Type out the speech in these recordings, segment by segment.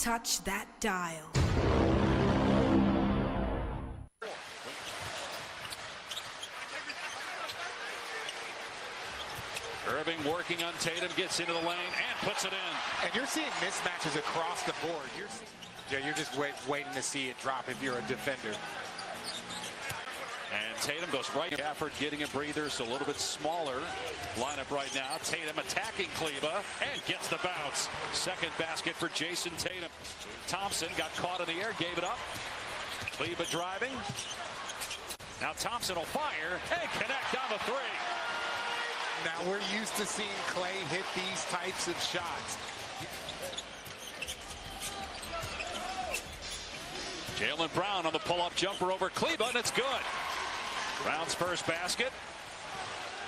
touch that dial. Irving working on Tatum, gets into the lane and puts it in. And you're seeing mismatches across the board. You're just waiting to see it drop if you're a defender. And Tatum goes right. Gafford getting a breather, so a little bit smaller lineup right now. Tatum attacking Kleber and gets the bounce. Second basket for Jason Tatum. Thompson got caught in the air, gave it up. Kleber driving. Now Thompson will fire and connect on the three. Now we're used to seeing Clay hit these types of shots. Jaylen Brown on the pull-up jumper over Kleber, and it's good. Brown's first basket.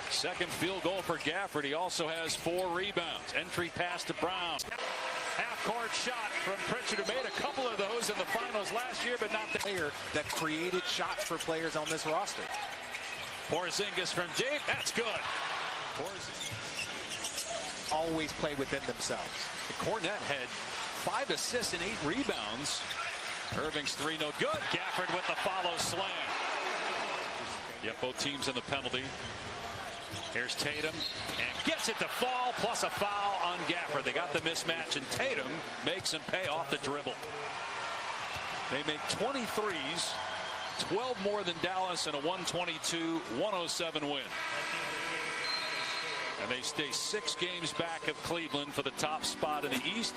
Second field goal for Gafford. He also has 4 rebounds. Entry pass to Brown. Half-court shot from Pritchard, who made a couple of those in the finals last year, but not the player that created shots for players on this roster. Porzingis from deep. That's good. Always play within themselves. Cornette had 5 assists and 8 rebounds. Irving's 3 no good. Gafford with the follow slam. Yep, both teams in the penalty. Here's Tatum and gets it to fall, plus a foul on Gafford. They got the mismatch, and Tatum makes him pay off the dribble. They make 23s, 12 more than Dallas in a 122-107 win. And they stay 6 games back of Cleveland for the top spot in the East.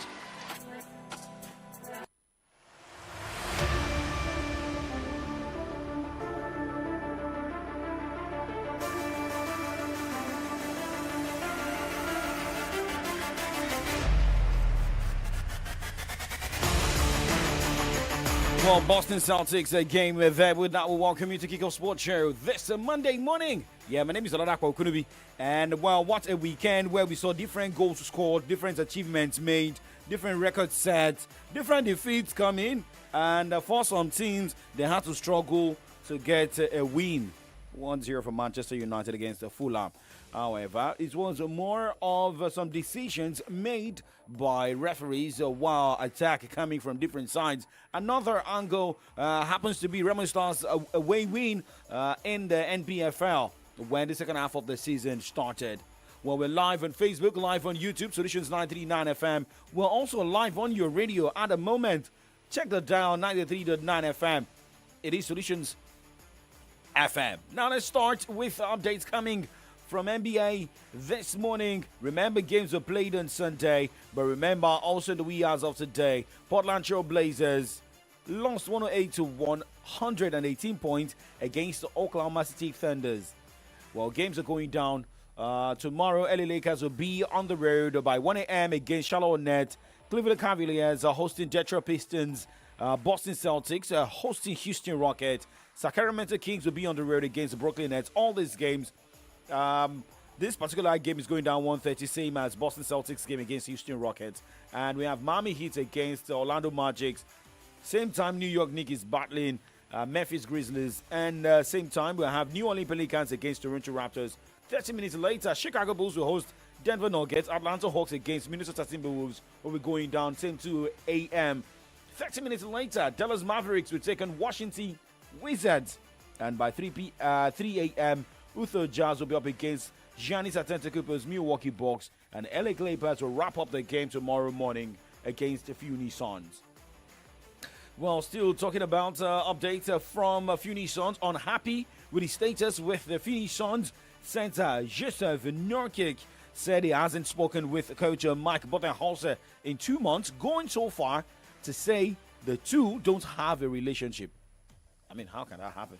Well, Boston Celtics, a game there with that will welcome you to Kickoff Sports Show this Monday morning. Yeah, my name is Oladapo Okunubi, and well, what a weekend where we saw different goals scored, different achievements made, different records set, different defeats come in, and for some teams, they had to struggle to get a win. 1-0 for Manchester United against Fulham. However, it was more of some decisions made by referees while attack coming from different sides. Another angle happens to be Remo Stars' away win in the NPFL when the second half of the season started. Well, we're live on Facebook, live on YouTube, Solutions 939 FM. We're also live on your radio at the moment. Check the dial, 93.9 FM. It is Solutions FM. Now let's start with updates coming from NBA this morning. Remember, games were played on Sunday, but remember also the wee hours of today. Portland Trail Blazers lost 108 to 118 points against the Oklahoma City Thunders. Well, games are going down. Tomorrow, LA Lakers will be on the road by 1 a.m. against Charlotte Hornets. Cleveland Cavaliers are hosting Detroit Pistons. Boston Celtics are hosting Houston Rockets. Sacramento Kings will be on the road against the Brooklyn Nets. All these games, this particular game is going down 1:30, same as Boston Celtics game against Houston Rockets. And we have Miami Heat against Orlando Magic. Same time, New York Knicks is battling Memphis Grizzlies. And same time, we'll have New Orleans Pelicans against Toronto Raptors. 30 minutes later, Chicago Bulls will host Denver Nuggets. Atlanta Hawks against Minnesota Timberwolves will be going down same 2 a.m. 30 minutes later, Dallas Mavericks will take on Washington Wizards. And by 3 a.m., Utah Jazz will be up against Giannis Antetokounmpo's Milwaukee Bucks. And LA Clippers will wrap up the game tomorrow morning against the Phoenix Suns. Well, still talking about updates from Phoenix Suns. Unhappy with his status with the Phoenix Suns, center Jusuf Nurkic said he hasn't spoken with coach Mike Budenholzer in 2 months, going so far to say the two don't have a relationship. I mean, how can that happen?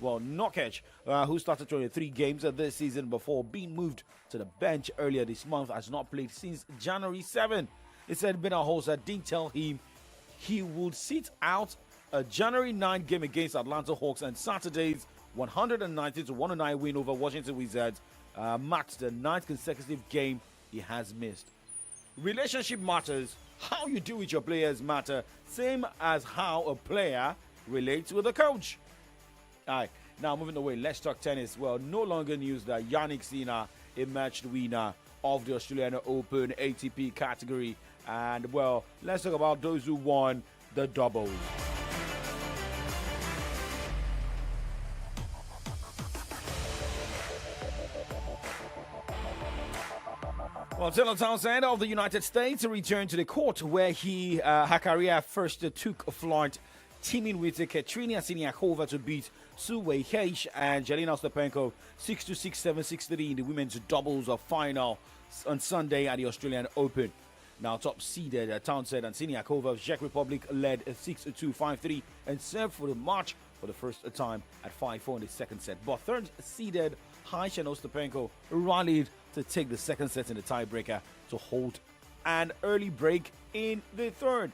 Well, Nurkic, who started 23 games this season before being moved to the bench earlier this month, has not played since January 7. He said Budenholzer didn't tell him he would sit out a January 9 game against Atlanta Hawks, and Saturday's 190-109 win over Washington Wizards marked the 9th consecutive game he has missed. Relationship matters. How you do with your players matter, same as how a player relates with a coach. All right, now moving away, let's talk tennis. Well, no longer news that Yannick Sinner emerged winner of the Australian Open ATP category And, well, let's talk about those who won the doubles. Well, Taylor Townsend of the United States returned to the court where her career first took flight, teaming with Katerina Siniakova to beat Su Wei Heish and Jelena Ostapenko 6-2, 6-7, 6-3 in the women's doubles final on Sunday at the Australian Open. Now top seeded Townsend and Siniakova of Czech Republic led 6-2, 5-3 and served for the match for the first time at 5-4 in the second set. But third seeded Heish and Ostapenko rallied to take the second set in the tiebreaker to hold an early break in the third.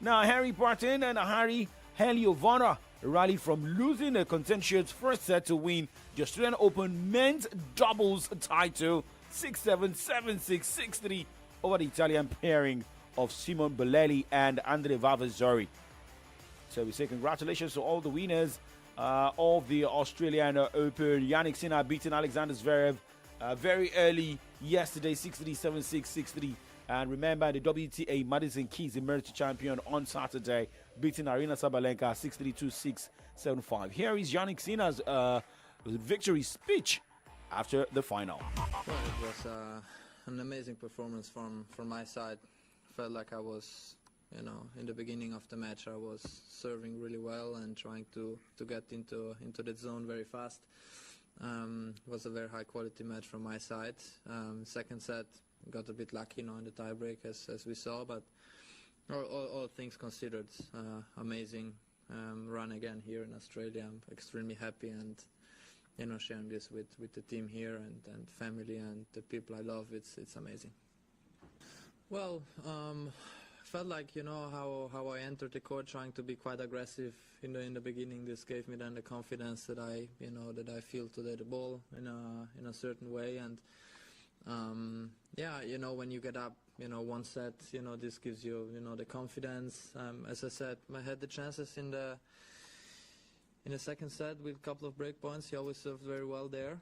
Now, Harry Barton and Harry Heliovara rallied from losing a contentious first set to win the Australian Open men's doubles title 6-7, 7-6, 6-3 over the Italian pairing of Simon Bolelli and Andre Vavasori. So we say congratulations to all the winners of the Australian Open. Yannick Sinner beating Alexander Zverev very early yesterday, 6-3, 7-6, 6-3. And remember, the WTA Madison Keys emerged champion on Saturday, beating Arina Sabalenka 6-3, 2-6, 7-5. Here is Yannick Sinner's victory speech after the final. Well, it was an amazing performance from my side. Felt like I was, in the beginning of the match, I was serving really well and trying to get into the zone very fast. It was a very high quality match from my side. Second set, got a bit lucky, in the tiebreak as we saw, but all things considered, amazing run again here in Australia. I'm extremely happy and sharing this with the team here and family and the people I love. It's amazing. Well, felt like how I entered the court, trying to be quite aggressive in the beginning. This gave me then the confidence that I feel today the ball in a certain way. And when you get up one set, this gives you the confidence. As I said, I had the chances in the second set with a couple of break points. He always served very well there.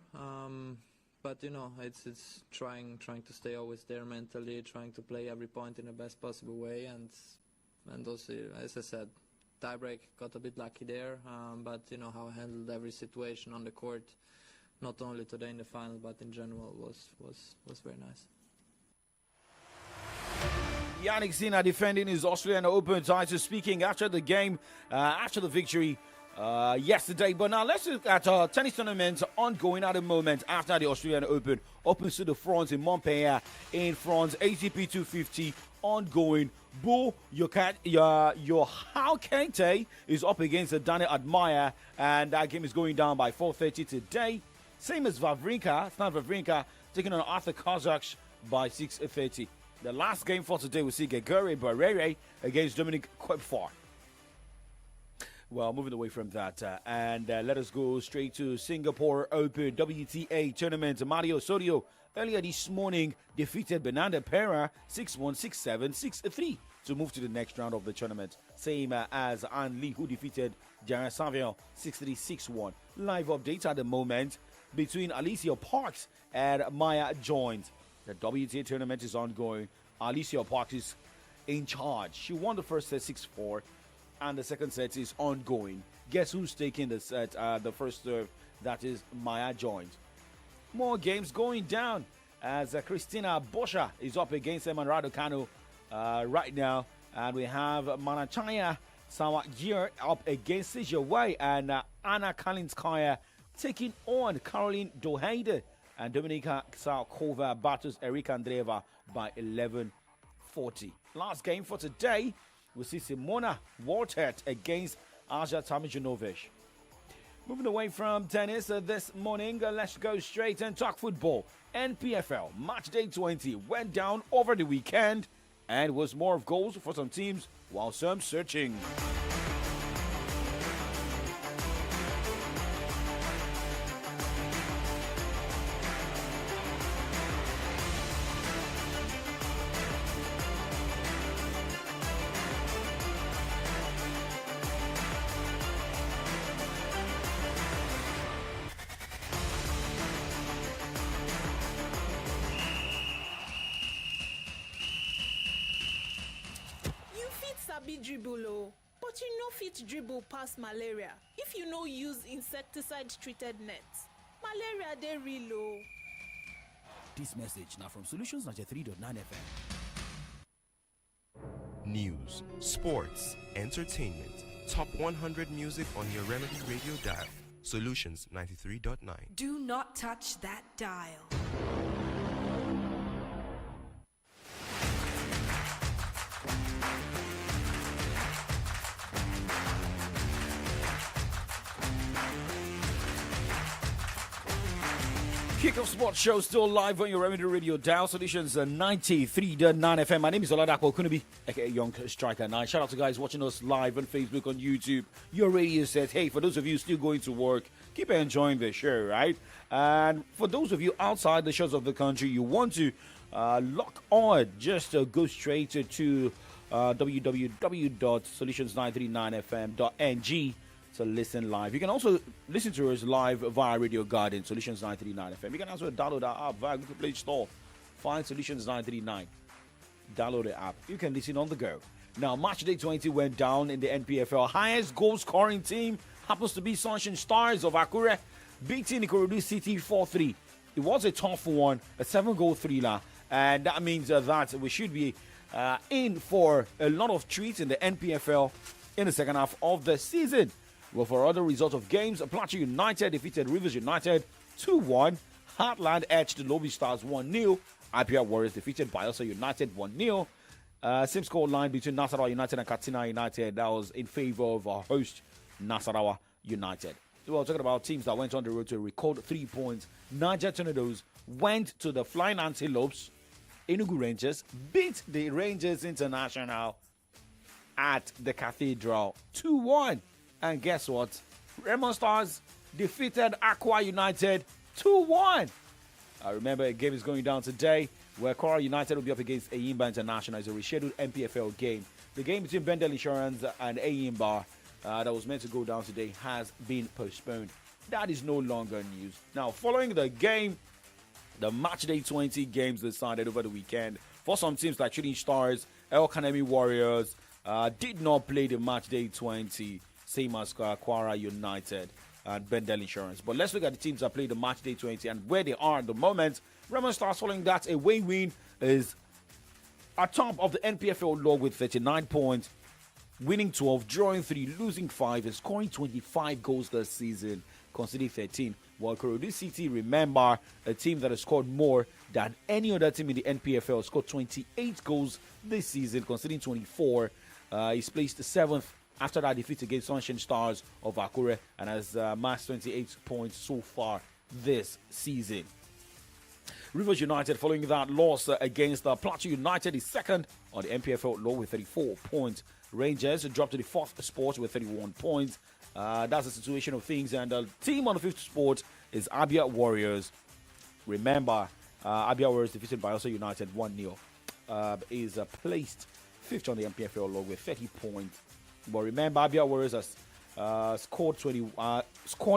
But it's trying to stay always there mentally, trying to play every point in the best possible way, and also, as I said, tiebreak, got a bit lucky there. But how I handled every situation on the court, not only today in the final, but in general, was very nice. Yannick Sinner defending his Australian Open title, speaking after the game, after the victory yesterday. But now let's look at tennis tournaments ongoing at the moment after the Australian Open. Opens to the France in Montpellier in France. ATP 250 ongoing. Bo Joao Kente is up against Daniel Admire, and that game is going down by 4:30 today. Same as Wawrinka, Stan Wawrinka taking on Arthur Kozak by 6:30. The last game for today will see Gegere Barrere against Dominic Koepfer. Well, moving away from that, and let us go straight to Singapore Open WTA tournament. Mario Sorio earlier this morning defeated Bernardo Pera 6-1, 6-7, 6-3 to move to the next round of the tournament. Same as Anne Lee, who defeated Jaren Savion 6-3, 6-1. Live update at the moment between Alicia Parks and Maya Joins. The WTA tournament is ongoing. Alicia Parks is in charge. She won the first set 6-4. And the second set is ongoing. Guess who's taking the set? The first serve, that is Maya Joint. More games going down as Christina Boscha is up against Eman Raducanu right now. And we have Manachaya Sawagir up against Sijia Wei and Anna Kalinskaya taking on Caroline Doheide. And Dominika Sarkova battles Erika Andreeva by 11-40. Last game for today. We see Simona Waltert against Aja Tamijanovic. Moving away from tennis this morning, let's go straight and talk football. NPFL Match Day 20 went down over the weekend and was more of goals for some teams while some searching. sabi dribble o, but you no fit dribble pass malaria if you no use insecticide treated nets. Malaria dey real o. This message now from Solutions 93.9 FM. News, sports, entertainment. Top 100 music on your Remedy Radio dial. Solutions 93.9. Do not touch that dial. Kickoff Sports Show still live on your Remedy Radio dial. Solutions 93.9 FM. My name is Oladapo Kunubi, aka Young Striker 9. Shout out to guys watching us live on Facebook, on YouTube. Your radio set. Hey, for those of you still going to work, keep enjoying the show, right? And for those of you outside the shores of the country, you want to lock on, just go straight to www.solutions939fm.ng to listen live. You can also listen to us live via Radio Garden, Solutions 939 FM. You can also download our app via Google Play Store. Find Solutions 939. Download the app. You can listen on the go. Now, Match Day 20 went down in the NPFL. Highest goal scoring team happens to be Sunshine Stars of Akure, beating Ikorodu City 4-3. It was a tough one, a 7-goal thriller, and that means that we should be in for a lot of treats in the NPFL in the second half of the season. Well, for other results of games, Plateau United defeated Rivers United 2-1. Heartland edged the Lobby Stars 1-0. IPR Warriors defeated Bayelsa United 1-0. Same score line between Nasarawa United and Katsina United. That was in favor of our host, Nasarawa United. Well, talking about teams that went on the road to record 3 points. Niger Tornadoes went to the Flying Antelopes. Enugu Rangers beat the Rangers International at the Cathedral 2-1. And guess what? Raymond Stars defeated Aqua United 2-1. I remember a game is going down today where Kora United will be up against Ayimba International. It's a rescheduled MPFL game. The game between Bendel Insurance and Ayimba that was meant to go down today has been postponed. That is no longer news. Now, following the game, the Match Day 20 games decided over the weekend. For some teams like Shooting Stars, El Kanemi Warriors did not play the Match Day 20. Same as Kwara United and Bendel Insurance. But let's look at the teams that played the Match Day 20 and where they are at the moment. Raymond Stars, following that away win, is atop of the NPFL log with 39 points, winning 12, drawing 3, losing 5, and scoring 25 goals this season, conceding 13. While Ikorodu City, remember, a team that has scored more than any other team in the NPFL, scored 28 goals this season, conceding 24. He's placed 7th after that defeat against Sunshine Stars of Akure and has amassed 28 points so far this season. Rivers United, following that loss against Plateau United, is second on the NPFL low with 34 points. Rangers dropped to the 4th spot with 31 points. That's the situation of things. And the team on the 5th spot is Abia Warriors. Remember, Abia Warriors defeated Bayelsa United 1-0. Is placed 5th on the NPFL low with 30 points. But remember, Abia Warriors has scored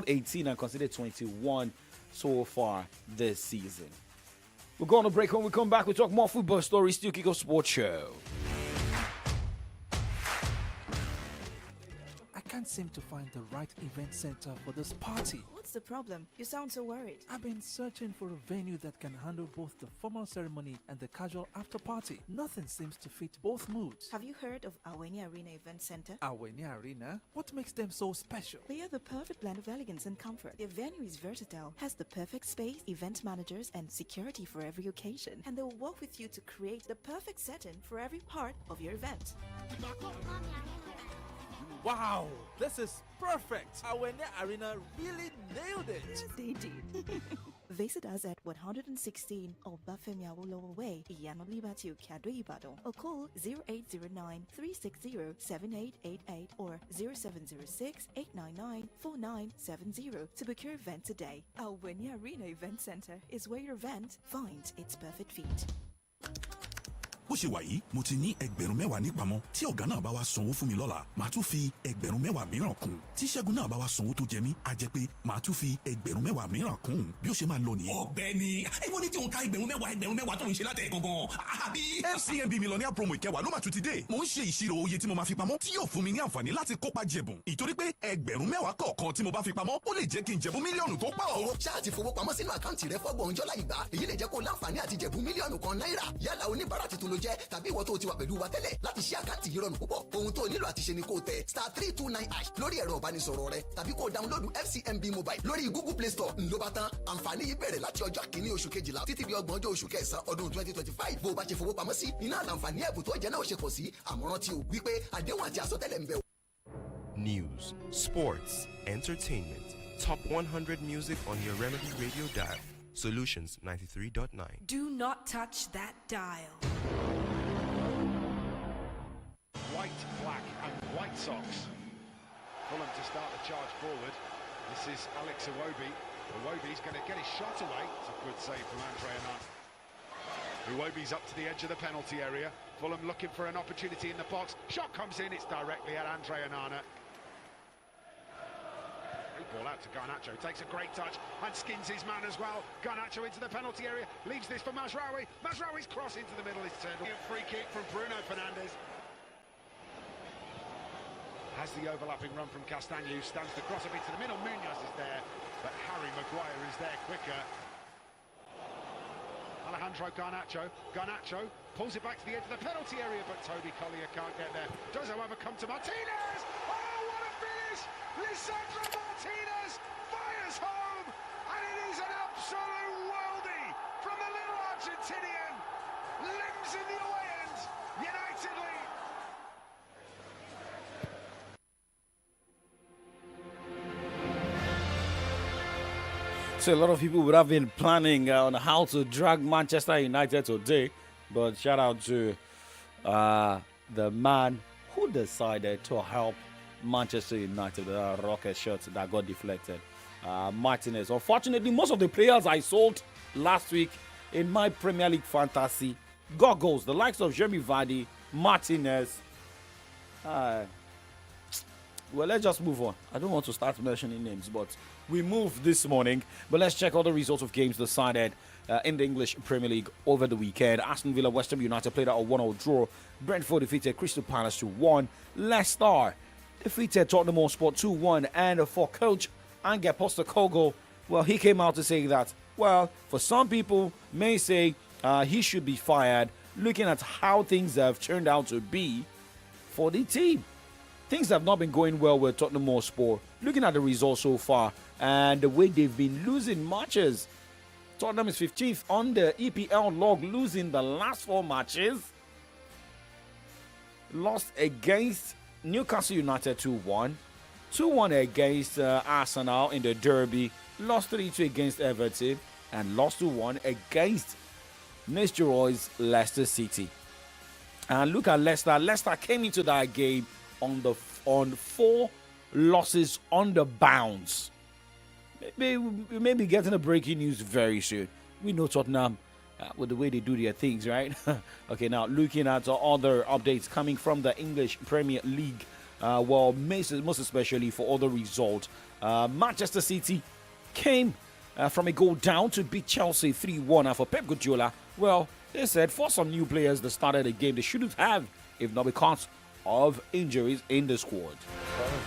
18 and considered 21 so far this season. We're going to break. When we come back, we talk more football stories. Still Kickoff Sports Show. I can't seem to find the right event center for this party. What's the problem? You sound so worried. I've been searching for a venue that can handle both the formal ceremony and the casual after party. Nothing seems to fit both moods. Have you heard of Aweni Arena Event Center? Aweni Arena? What makes them so special? They are the perfect blend of elegance and comfort. Their venue is versatile, has the perfect space, event managers, and security for every occasion. And they'll work with you to create the perfect setting for every part of your event. Wow, this is perfect. Aweni Arena really nailed it. Yes, they did. Visit us at 116 Obafemi Awolowo Way, Iyano Libatu, Kado Ibadan, or call 0809-360-7888 or 0706-899-4970 to book your event today. Aweni Arena Event Center is where your event finds its perfect fit. bó ṣe wà yìí mo ti ní ẹgbẹ̀rún 10 nípamọ́ tí ọ̀gá náà bá wá sanwó fún mi lọ́la màá tún fi ẹgbẹ̀rún 10 mìíràn kún tí Ṣẹ́gun náà bá wá sanwó tó jẹ mí á jẹ́ pé màá tún fi ẹgbẹ̀rún 10 mìíràn kún bí ó ṣe máa lọ nìyẹn. ọ̀gbẹ́ni ìwọ ní tí òun ka ẹgbẹ̀rún 10 tó ń ṣe látẹ̀ gangan àbí. FCMB Millionaire promo ìkẹwàá ló máa tún ti dé mo ń ṣe ìṣirò oye tí mo máa fi pamọ́ tí yóò fún mi ní àǹfààní láti kópa jẹ̀bùn ìtorí pé ẹgbẹ̀rún 10 kọ̀ọ̀kan tí mo bá fi pamọ́ ó lè jẹ́ kí n jẹ̀bùn mílíọ̀nù tó pọ̀. owó ṣáà ti fowó pamọ́ sínú àkáǹtì rẹ fọ́gbọ̀n ọjọ́ láì gbà èyí lè jẹ́ kó láǹfààní àti jẹ̀bùn mílíọ̀nù kan náírà yálà oníbàárà tuntun ló jẹ́ tàbí ìwọ tó ti wà pẹ̀lú wa tẹ́lẹ̀ láti ṣe àkáǹtì yìí rọrùn púpọ̀ ohun tó nílò àti ṣe ni kó tẹ *329# lórí ẹ̀rọ ìbánisọ̀rọ̀ rẹ tàbí kó dáwọ́lódù FCMB mobile lórí Google Play Store ńlọ bá tán àǹfààní yìí bẹ̀rẹ̀ láti ọjọ́ kìíní oṣù kejìlá títí di 30 oṣù kẹsàn-án ọdún 2025 bó o bá ṣe fowó pamọ́ sí iná àǹfààní ẹ̀bùn tó jẹ́ náà ṣe pọ̀ sí àmọ̀ràn tí o wípé àdéhùn àti àsọtẹ́lẹ̀ ń bẹ. News, sports, entertainment, top 100 music on your Remedy Radio dial. Solutions 93.9. Do not touch that dial. White, black and white socks. Fulham to start the charge forward. This is Alex Iwobi. Iwobi's going to get his shot away. It's a good save from Andre Onana. Iwobi's up to the edge of the penalty area. Fulham looking for an opportunity in the box. Shot comes in, it's directly at Andre Onana. Ball out to Garnacho, takes a great touch and skins his man as well. Garnacho into the penalty area, leaves this for Mazraoui. Mazraoui's cross into the middle is turned. Free kick from Bruno Fernandes. Has the overlapping run from Castagne, stands the cross up into the middle. Munoz is there, but Harry Maguire is there quicker. Alejandro Garnacho. Garnacho pulls it back to the edge of the penalty area, but Toby Collier can't get there. Does however come to Martinez. Oh, what a finish! Lisandro Martinez fires home, and it is an absolute worldie from the little Argentinian. Limbs in the away end, United lead. So a lot of people would have been planning on how to drag Manchester United today, but shout out to the man who decided to help Manchester United with a rocket shot that got deflected. Martinez. Unfortunately, most of the players I sold last week in my Premier League fantasy got goals. The likes of Jamie Vardy, Martinez. Well, let's just move on. I don't want to start mentioning names, but we moved this morning. But let's check all the results of games decided in the English Premier League over the weekend. Aston Villa, West Ham United played out a 1-0 draw. Brentford defeated Crystal Palace 2-1. Leicester defeated Tottenham Hotspur 2-1. And for coach Ange Postecoglou, well, he came out to say that, well, for some people may say he should be fired, looking at how things have turned out to be for the team. Things have not been going well with Tottenham Hotspur. Looking at the results so far and the way they've been losing matches. Tottenham is 15th on the EPL log, losing the last 4 matches. Lost against Newcastle United 2-1. 2-1 against Arsenal in the derby. Lost 3-2 against Everton. And lost 2-1 against Mr. Roy's Leicester City. And look at Leicester. Leicester came into that game on 4 losses on the bounce. We may be getting a breaking news very soon. We know Tottenham with the way they do their things, right? Okay, now looking at other updates coming from the English Premier League. Well, most especially for other results. Manchester City came from a goal down to beat Chelsea 3-1 for Pep Guardiola. Well, they said for some new players that started the game, they shouldn't have, if not because of injuries in the squad.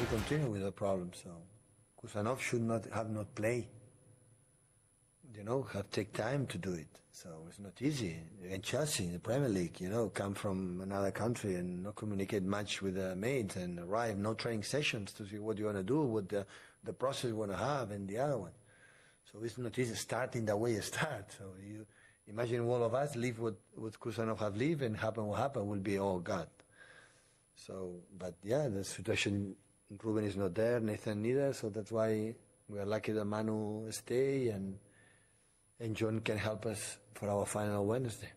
We continue with the problem, so Kusanov should not play. You know, have take time to do it. So it's not easy. And Chelsea in the Premier League, you know, come from another country and not communicate much with their mates and arrive, no training sessions to see what you want to do, what the process you want to have, and the other one. So it's not easy starting the way you start. So you imagine all of us leave what Kusanov have lived and happen what happen will be, oh God. So, but yeah, the situation, Ruben is not there, Nathan neither, so that's why we are lucky that Manu stay and John can help us for our final Wednesday.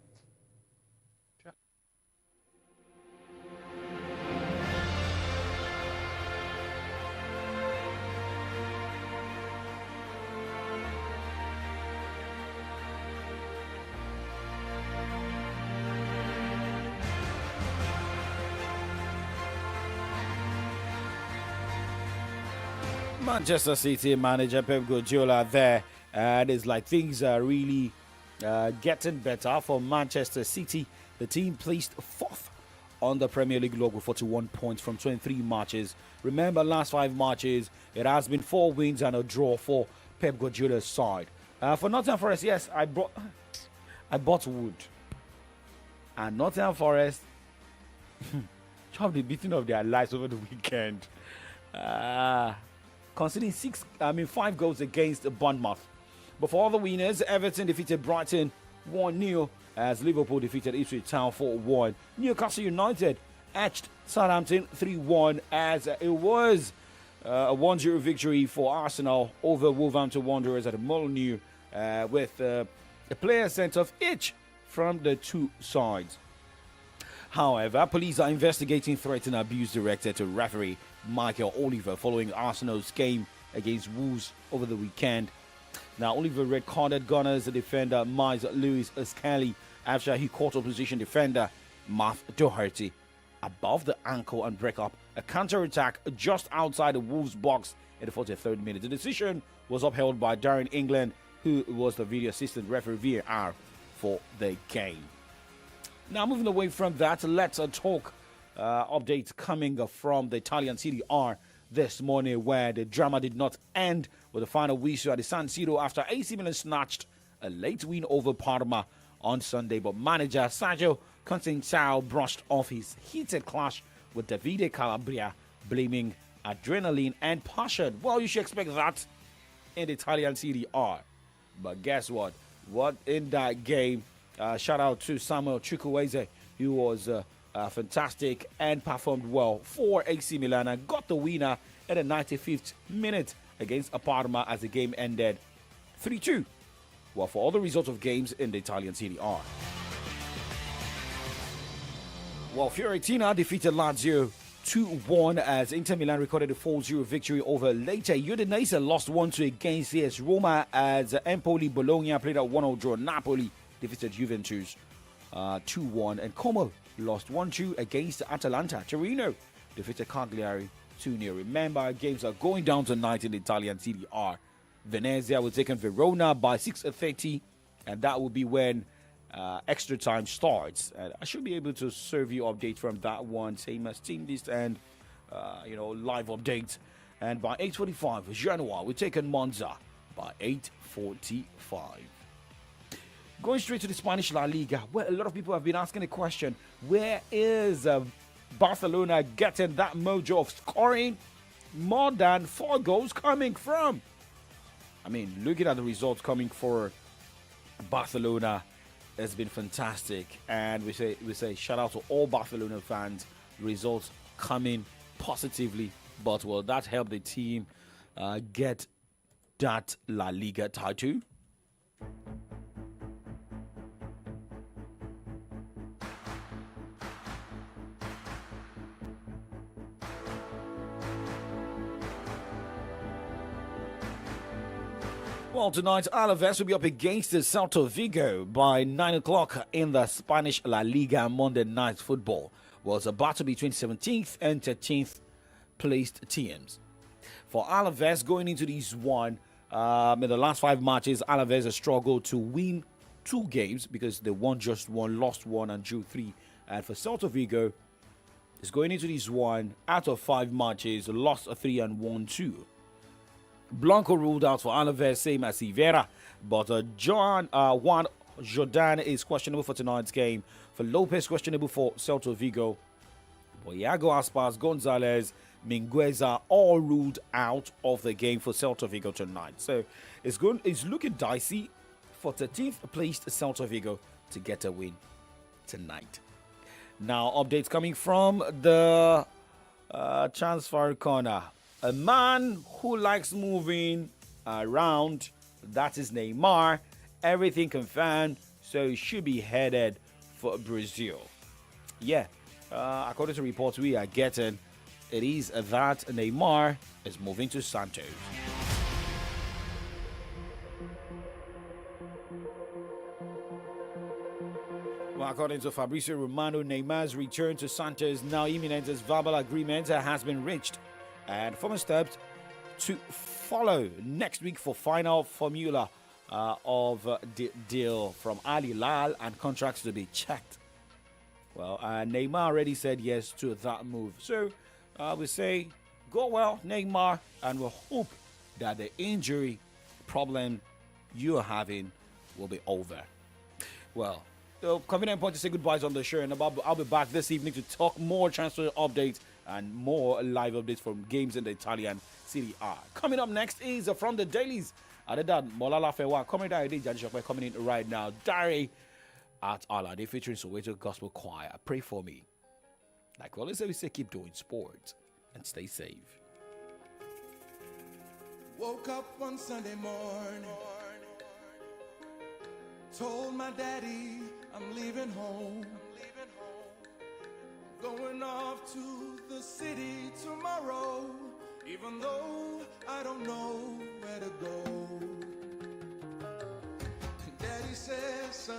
Manchester City manager Pep Guardiola there, and it's like things are really getting better for Manchester City. The team placed fourth on the Premier League log with 41 points from 23 matches. Remember, last 5 matches, it has been 4 wins and a draw for Pep Guardiola's side. For Nottingham Forest, yes, I bought Wood. And Nottingham Forest chopped the beating of their lives over the weekend. Conceding 5 goals against Bournemouth. But for all the winners, Everton defeated Brighton 1-0 as Liverpool defeated Ipswich Town 4-1. Newcastle United edged Southampton 3-1 as it was a 1-0 victory for Arsenal over Wolverhampton Wanderers at Molineux with a player sent off each from the two sides. However, police are investigating threats and abuse directed to referee Michael Oliver following Arsenal's game against Wolves over the weekend. Now, Oliver red-carded Gunners defender Miles Lewis Skelly after he caught opposition defender Matt Doherty above the ankle and break up a counter-attack just outside the Wolves box in the 43rd minute. The decision was upheld by Darren England, who was the video assistant referee VAR for the game. Now, moving away from that, let's talk updates coming from the Italian Serie A this morning, where the drama did not end with the final whistle at the San Siro after AC Milan snatched a late win over Parma on Sunday. But manager Sergio Conceição brushed off his heated clash with Davide Calabria, blaming adrenaline and passion. Well, you should expect that in the Italian Serie A. But guess what? What in that game? Shout out to Samuel Chukwueze, who was fantastic and performed well for AC Milan and got the winner at the 95th minute against Parma as the game ended 3-2. Well, for all the results of games in the Italian Serie A. Well, Fiorentina defeated Lazio 2-1 as Inter Milan recorded a 4-0 victory over later. Udinese lost 1-2 against AS Roma as Empoli Bologna played a 1-0 draw. Napoli defeated Juventus 2-1, and Como lost 1-2 against Atalanta. Torino defeated Cagliari 2-0. Remember, games are going down tonight in the Italian Serie A. Venezia will take on Verona by 6:30, and that will be when extra time starts. And I should be able to serve you updates from that one, same as team list and live updates. And by 8:45, Genoa will take on Monza by 8:45. Going straight to the Spanish La Liga, where a lot of people have been asking the question, where is Barcelona getting that mojo of scoring more than 4 goals coming from? I mean, looking at the results coming for Barcelona has been fantastic, and we say shout out to all Barcelona fans. Results coming positively, but will that help the team get that La Liga title? Well, tonight, Alaves will be up against the Celta Vigo by 9 o'clock in the Spanish La Liga Monday Night Football. Well, it's a battle between 17th and 13th placed teams. For Alaves, going into this one, in the last 5 matches, Alaves has struggled to win 2 games because they won just 1, lost 1, and drew 3. And for Celta Vigo, it's going into this one, out of 5 matches, lost 3 and won 2. Blanco ruled out for Alaves, same as Rivera, but Juan Jordan is questionable for tonight's game. For Lopez, questionable for Celta Vigo. Iago Aspas, Gonzalez, Mingueza all ruled out of the game for Celta Vigo tonight. So it's looking dicey for 13th placed Celta Vigo to get a win tonight. Now, updates coming from the transfer corner. A man who likes moving around, that is Neymar. Everything confirmed, so he should be headed for Brazil. Yeah, according to reports we are getting, it is that Neymar is moving to Santos. Well, according to Fabrizio Romano, Neymar's return to Santos now imminent as verbal agreement has been reached. And former steps to follow next week for final formula of the deal from Ali Lal and contracts to be checked. Well, Neymar already said yes to that move. So we say go well, Neymar, and we'll hope that the injury problem you are having will be over. Well, the convenient point to say goodbyes on the show, and I'll be back this evening to talk more transfer updates and more live updates from games in the Italian Serie A. Coming up next is from the dailies. Adedan Molala Fewa coming in right now. Diary at Alade featuring Soweto Gospel Choir. Pray for me. Like we always say, keep doing sports and stay safe. Woke up one Sunday morning, told my daddy I'm leaving home. Going off to the city tomorrow, even though I don't know where to go. Daddy says, son,